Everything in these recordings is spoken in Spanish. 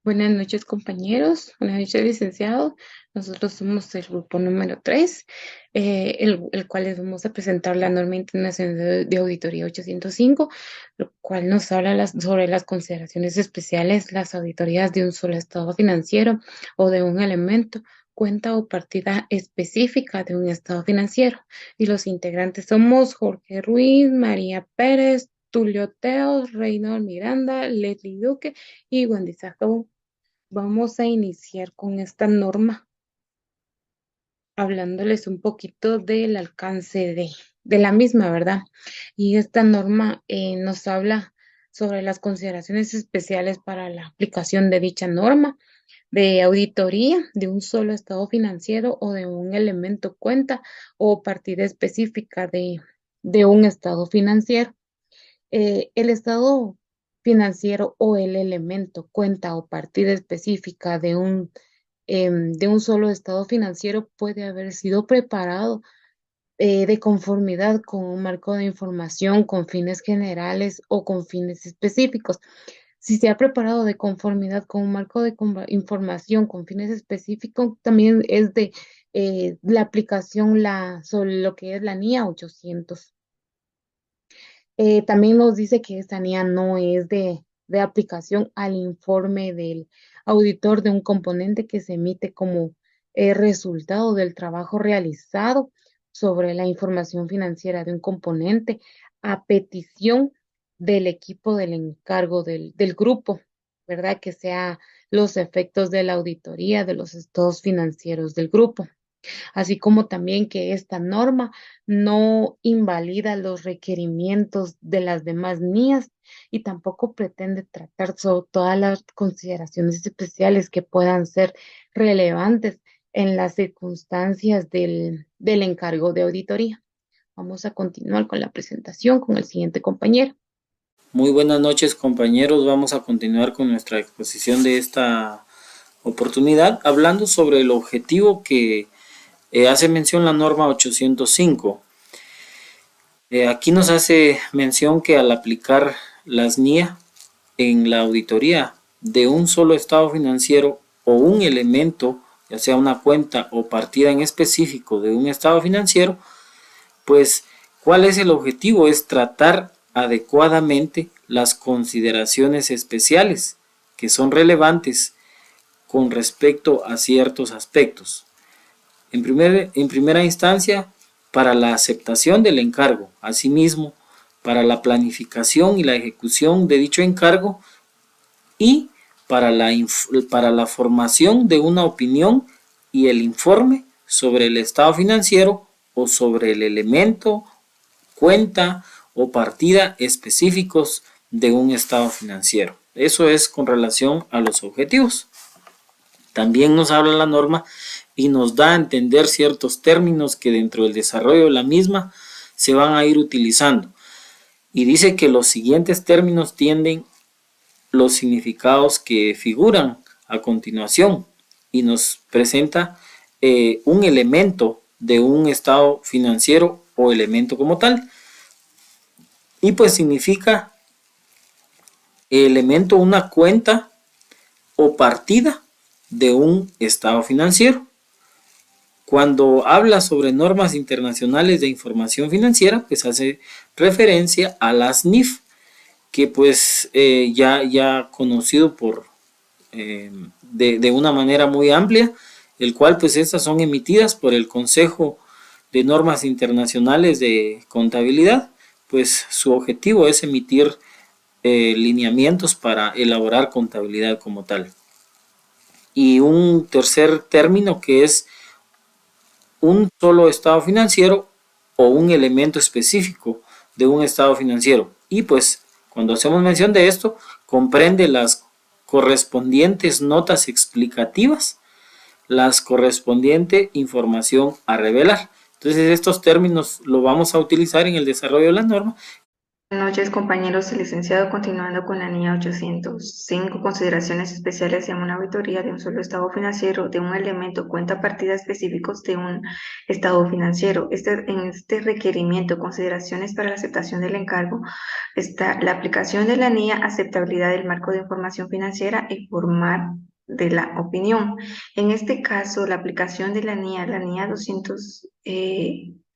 Buenas noches, compañeros. Buenas noches, licenciado. Nosotros somos el grupo número 3, el cual les vamos a presentar la norma internacional de auditoría 805, lo cual nos habla sobre las consideraciones especiales, las auditorías de un solo estado financiero o de un elemento, cuenta o partida específica de un estado financiero. Y los integrantes somos Jorge Ruiz, María Pérez, Tulio Teos, Reynor Miranda, Leslie Duque y Wendy Sacabo. Vamos a iniciar con esta norma, hablándoles un poquito del alcance de la misma, ¿verdad? Y esta norma nos habla sobre las consideraciones especiales para la aplicación de dicha norma de auditoría de un solo estado financiero o de un elemento cuenta o partida específica de un estado financiero. El estado financiero o el elemento, cuenta o partida específica de un solo estado financiero puede haber sido preparado de conformidad con un marco de información con fines generales o con fines específicos. Si se ha preparado de conformidad con un marco de información con fines específicos, también es de la aplicación sobre lo que es la NIA 800. También nos dice que esta NIA no es de aplicación al informe del auditor de un componente que se emite como resultado del trabajo realizado sobre la información financiera de un componente a petición del equipo del encargo del grupo, ¿verdad? Que sea los efectos de la auditoría de los estados financieros del grupo, así como también que esta norma no invalida los requerimientos de las demás NIAs y tampoco pretende tratar sobre todas las consideraciones especiales que puedan ser relevantes en las circunstancias del encargo de auditoría. Vamos a continuar con la presentación con el siguiente compañero. Muy buenas noches, compañeros. Vamos a continuar con nuestra exposición de esta oportunidad hablando sobre el objetivo que hace mención la norma 805. Aquí nos hace mención que al aplicar las NIA en la auditoría de un solo estado financiero o un elemento, ya sea una cuenta o partida en específico de un estado financiero, pues, ¿cuál es el objetivo? Es tratar adecuadamente las consideraciones especiales que son relevantes con respecto a ciertos aspectos. En primera instancia, para la aceptación del encargo, asimismo, para la planificación y la ejecución de dicho encargo y para la formación de una opinión y el informe sobre el estado financiero o sobre el elemento, cuenta o partida específicos de un estado financiero. Eso es con relación a los objetivos. También nos habla la norma y nos da a entender ciertos términos que dentro del desarrollo de la misma se van a ir utilizando. Y dice que los siguientes términos tienden los significados que figuran a continuación y nos presenta un elemento de un estado financiero o elemento como tal. Y pues significa elemento, una cuenta o partida de un estado financiero. Cuando habla sobre normas internacionales de información financiera, pues hace referencia a las NIF, que pues ya conocido por de una manera muy amplia, el cual pues estas son emitidas por el Consejo de Normas Internacionales de Contabilidad, pues su objetivo es emitir lineamientos para elaborar contabilidad como tal. Y un tercer término que es un solo estado financiero o un elemento específico de un estado financiero. Y pues cuando hacemos mención de esto, comprende las correspondientes notas explicativas, las correspondiente información a revelar. Entonces estos términos lo vamos a utilizar en el desarrollo de la norma Buenas noches, compañeros y licenciado. Continuando con la NIA 805, consideraciones especiales en una auditoría de un solo estado financiero de un elemento cuenta partidas específicos de un estado financiero. En este requerimiento, consideraciones para la aceptación del encargo, está la aplicación de la NIA, aceptabilidad del marco de información financiera y formar de la opinión. En este caso, la aplicación de la NIA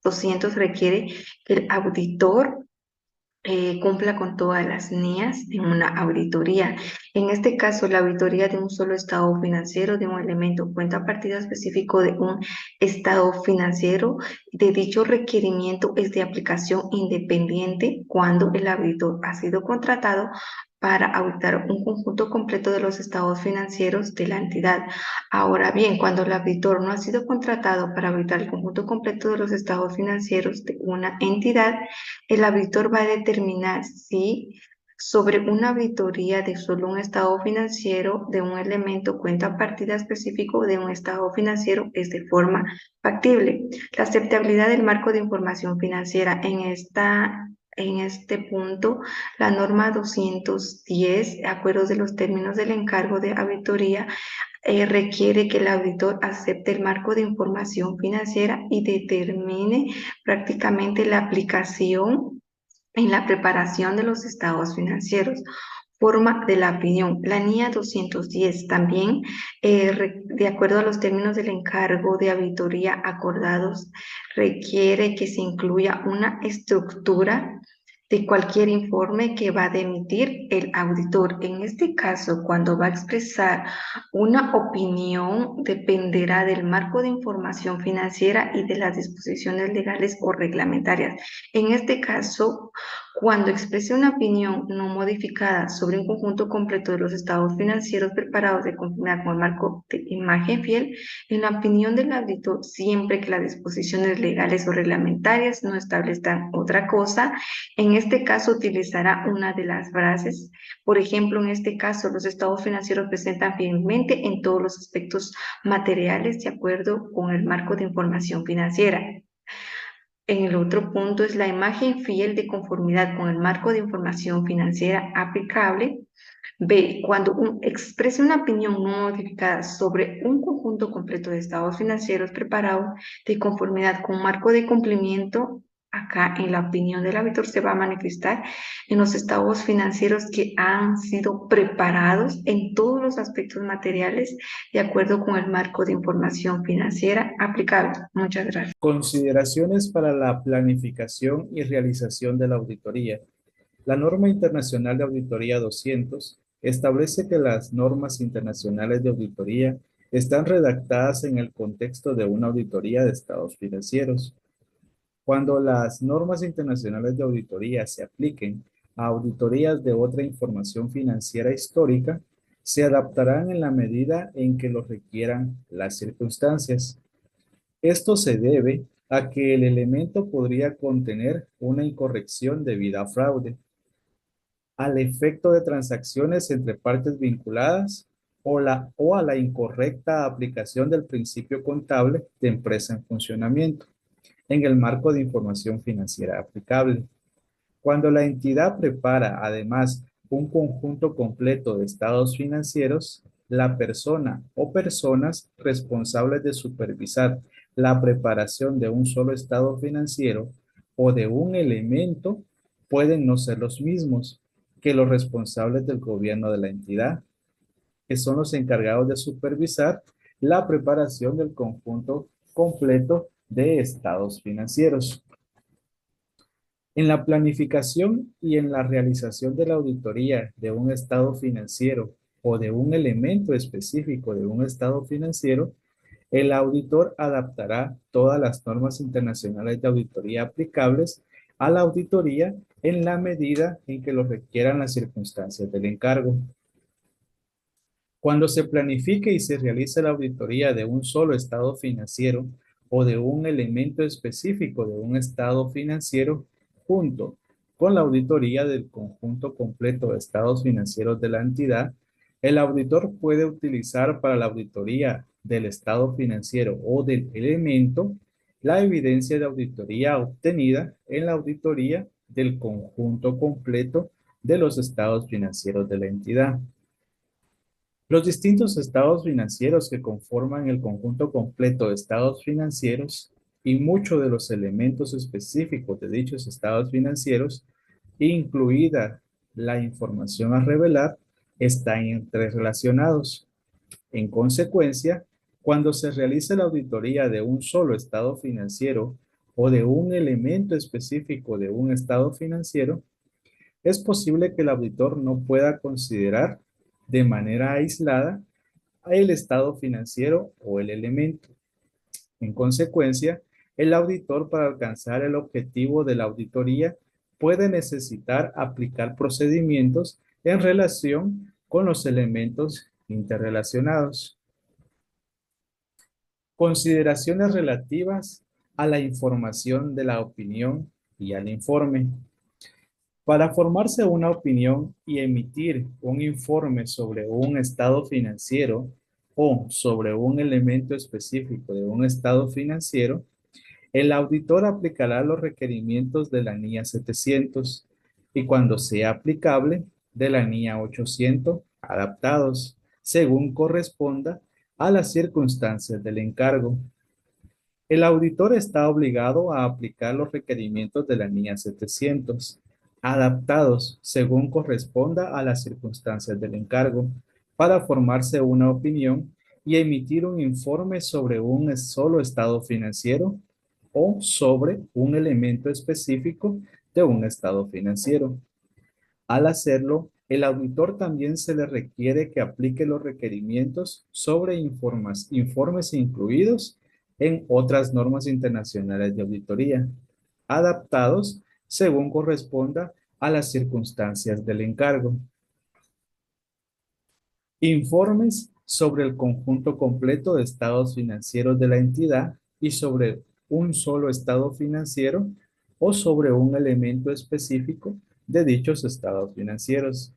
200 requiere que el auditor cumpla con todas las NIAs de una auditoría. En este caso, la auditoría de un solo estado financiero de un elemento cuenta partido específico de un estado financiero de dicho requerimiento es de aplicación independiente cuando el auditor ha sido contratado para auditar un conjunto completo de los estados financieros de la entidad. Ahora bien, cuando el auditor no ha sido contratado para auditar el conjunto completo de los estados financieros de una entidad, el auditor va a determinar si sobre una auditoría de solo un estado financiero de un elemento cuenta partida específico de un estado financiero es de forma factible. La aceptabilidad del marco de información financiera en este punto, la norma 210, acuerdos de los términos del encargo de auditoría, requiere que el auditor acepte el marco de información financiera y determine prácticamente la aplicación en la preparación de los estados financieros. Forma de la opinión. La NIA 210 también, de acuerdo a los términos del encargo de auditoría acordados, requiere que se incluya una estructura de cualquier informe que va a emitir el auditor. En este caso, cuando va a expresar una opinión, dependerá del marco de información financiera y de las disposiciones legales o reglamentarias. En este caso, cuando exprese una opinión no modificada sobre un conjunto completo de los estados financieros preparados de conformidad con el marco de imagen fiel, en la opinión del auditor, siempre que las disposiciones legales o reglamentarias no establezcan otra cosa, en este caso utilizará una de las frases. Por ejemplo, en este caso, los estados financieros presentan fielmente en todos los aspectos materiales de acuerdo con el marco de información financiera. En el otro punto es la imagen fiel de conformidad con el marco de información financiera aplicable. B. Cuando exprese una opinión no modificada sobre un conjunto completo de estados financieros preparados de conformidad con marco de cumplimiento, acá en la opinión del auditor se va a manifestar en los estados financieros que han sido preparados en todos los aspectos materiales de acuerdo con el marco de información financiera aplicable. Muchas gracias. Consideraciones para la planificación y realización de la auditoría. La norma internacional de auditoría 200 establece que las normas internacionales de auditoría están redactadas en el contexto de una auditoría de estados financieros. Cuando las normas internacionales de auditoría se apliquen a auditorías de otra información financiera histórica, se adaptarán en la medida en que lo requieran las circunstancias. Esto se debe a que el elemento podría contener una incorrección debida a fraude, al efecto de transacciones entre partes vinculadas o a la incorrecta aplicación del principio contable de empresa en funcionamiento en el marco de información financiera aplicable. Cuando la entidad prepara además un conjunto completo de estados financieros, la persona o personas responsables de supervisar la preparación de un solo estado financiero o de un elemento pueden no ser los mismos que los responsables del gobierno de la entidad, que son los encargados de supervisar la preparación del conjunto completo de estados financieros. En la planificación y en la realización de la auditoría de un estado financiero o de un elemento específico de un estado financiero, el auditor adaptará todas las normas internacionales de auditoría aplicables a la auditoría en la medida en que lo requieran las circunstancias del encargo. Cuando se planifique y se realice la auditoría de un solo estado financiero o de un elemento específico de un estado financiero, junto con la auditoría del conjunto completo de estados financieros de la entidad, el auditor puede utilizar para la auditoría del estado financiero o del elemento la evidencia de auditoría obtenida en la auditoría del conjunto completo de los estados financieros de la entidad. Los distintos estados financieros que conforman el conjunto completo de estados financieros y muchos de los elementos específicos de dichos estados financieros, incluida la información a revelar, están interrelacionados. En consecuencia, cuando se realiza la auditoría de un solo estado financiero o de un elemento específico de un estado financiero, es posible que el auditor no pueda considerar de manera aislada el estado financiero o el elemento. En consecuencia, el auditor, para alcanzar el objetivo de la auditoría, puede necesitar aplicar procedimientos en relación con los elementos interrelacionados. Consideraciones relativas a la información de la opinión y al informe. Para formarse una opinión y emitir un informe sobre un estado financiero o sobre un elemento específico de un estado financiero, el auditor aplicará los requerimientos de la NIA 700 y, cuando sea aplicable, de la NIA 800 adaptados, según corresponda a las circunstancias del encargo. El auditor está obligado a aplicar los requerimientos de la NIA 700, adaptados según corresponda a las circunstancias del encargo, para formarse una opinión y emitir un informe sobre un solo estado financiero o sobre un elemento específico de un estado financiero. Al hacerlo, el auditor también se le requiere que aplique los requerimientos sobre informes incluidos en otras normas internacionales de auditoría, adaptados según corresponda a las circunstancias del encargo. Informes sobre el conjunto completo de estados financieros de la entidad y sobre un solo estado financiero o sobre un elemento específico de dichos estados financieros.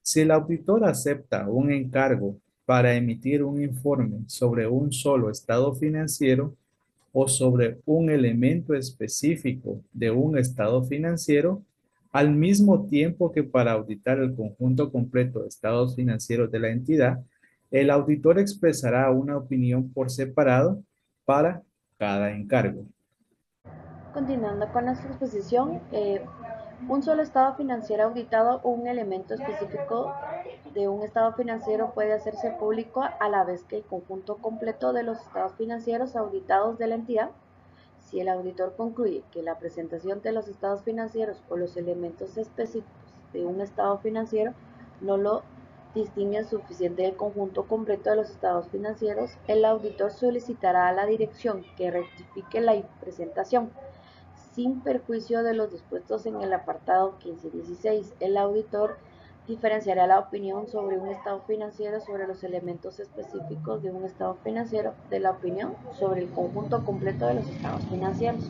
Si el auditor acepta un encargo para emitir un informe sobre un solo estado financiero o sobre un elemento específico de un estado financiero, al mismo tiempo que para auditar el conjunto completo de estados financieros de la entidad, el auditor expresará una opinión por separado para cada encargo. Continuando con nuestra exposición, un solo estado financiero auditado o un elemento específico de un estado financiero puede hacerse público a la vez que el conjunto completo de los estados financieros auditados de la entidad, si el auditor concluye que la presentación de los estados financieros o los elementos específicos de un estado financiero no lo distinguen suficiente del conjunto completo de los estados financieros, el auditor solicitará a la dirección que rectifique la presentación. Sin perjuicio de los dispuestos en el apartado 15.16, el auditor diferenciará la opinión sobre un estado financiero sobre los elementos específicos de un estado financiero de la opinión sobre el conjunto completo de los estados financieros.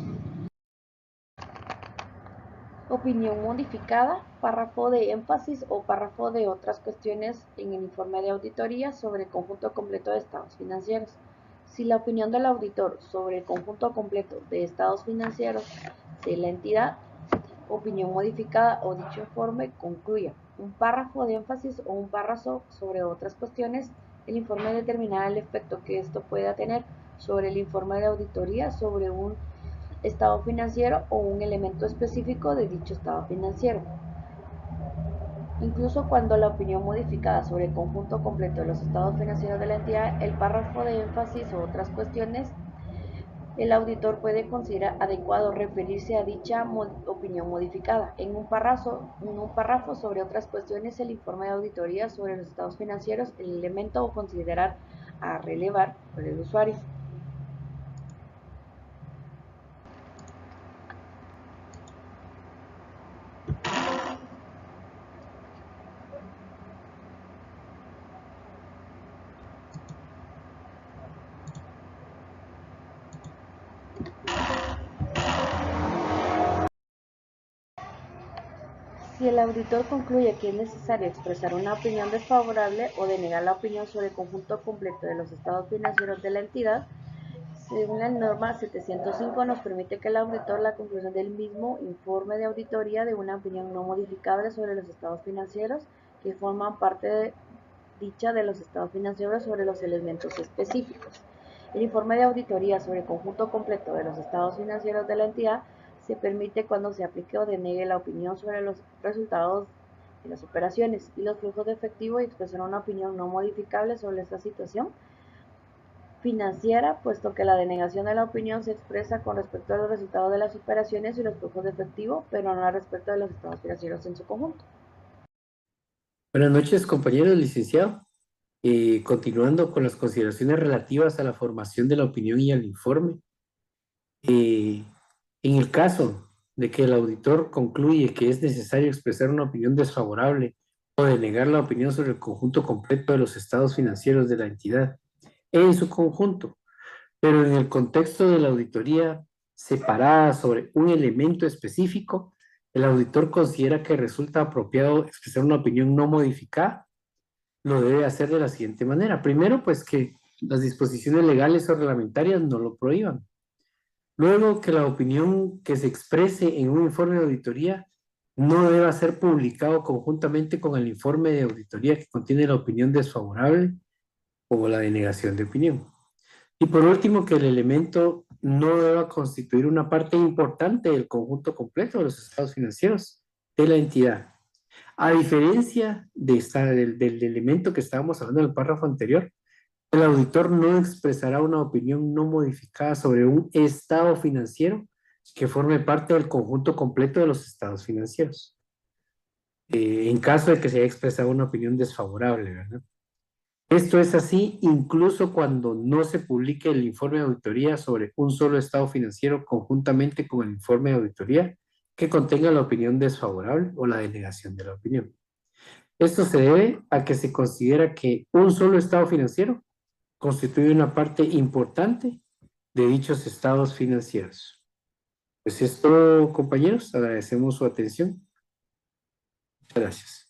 Opinión modificada, párrafo de énfasis o párrafo de otras cuestiones en el informe de auditoría sobre el conjunto completo de estados financieros. Si la opinión del auditor sobre el conjunto completo de estados financieros de la entidad, opinión modificada o dicho informe concluya un párrafo de énfasis o un párrafo sobre otras cuestiones, el informe determinará el efecto que esto pueda tener sobre el informe de auditoría sobre un estado financiero o un elemento específico de dicho estado financiero. Incluso cuando la opinión modificada sobre el conjunto completo de los estados financieros de la entidad, el párrafo de énfasis o otras cuestiones, el auditor puede considerar adecuado referirse a dicha opinión modificada. En un párrafo sobre otras cuestiones, el informe de auditoría sobre los estados financieros, el elemento o considerar a relevar por el usuario. Si el auditor concluye que es necesario expresar una opinión desfavorable o denegar la opinión sobre el conjunto completo de los estados financieros de la entidad, Según la norma 705, nos permite que el auditor la conclusión del mismo informe de auditoría de una opinión no modificable sobre los estados financieros que forman parte dicha de los estados financieros sobre los elementos específicos. El informe de auditoría sobre el conjunto completo de los estados financieros de la entidad se permite cuando se aplique o denegue la opinión sobre los resultados de las operaciones y los flujos de efectivo y expresar una opinión no modificable sobre esta situación financiera, puesto que la denegación de la opinión se expresa con respecto a los resultados de las operaciones y los flujos de efectivo, pero no respecto de los estados financieros en su conjunto. Buenas noches, compañeros, licenciado. Continuando con las consideraciones relativas a la formación de la opinión y al informe. En el caso de que el auditor concluye que es necesario expresar una opinión desfavorable o denegar la opinión sobre el conjunto completo de los estados financieros de la entidad en su conjunto, pero en el contexto de la auditoría separada sobre un elemento específico, el auditor considera que resulta apropiado expresar una opinión no modificada, lo debe hacer de la siguiente manera. Primero, pues que las disposiciones legales o reglamentarias no lo prohíban. Luego, que la opinión que se exprese en un informe de auditoría no deba ser publicado conjuntamente con el informe de auditoría que contiene la opinión desfavorable o la denegación de opinión. Y por último, que el elemento no deba constituir una parte importante del conjunto completo de los estados financieros de la entidad. A diferencia del elemento que estábamos hablando en el párrafo anterior, el auditor no expresará una opinión no modificada sobre un estado financiero que forme parte del conjunto completo de los estados financieros. En caso de que se haya expresado una opinión desfavorable, ¿verdad? Esto es así incluso cuando no se publique el informe de auditoría sobre un solo estado financiero conjuntamente con el informe de auditoría que contenga la opinión desfavorable o la denegación de la opinión. Esto se debe a que se considera que un solo estado financiero constituye una parte importante de dichos estados financieros. Pues esto, compañeros, agradecemos su atención. Muchas gracias.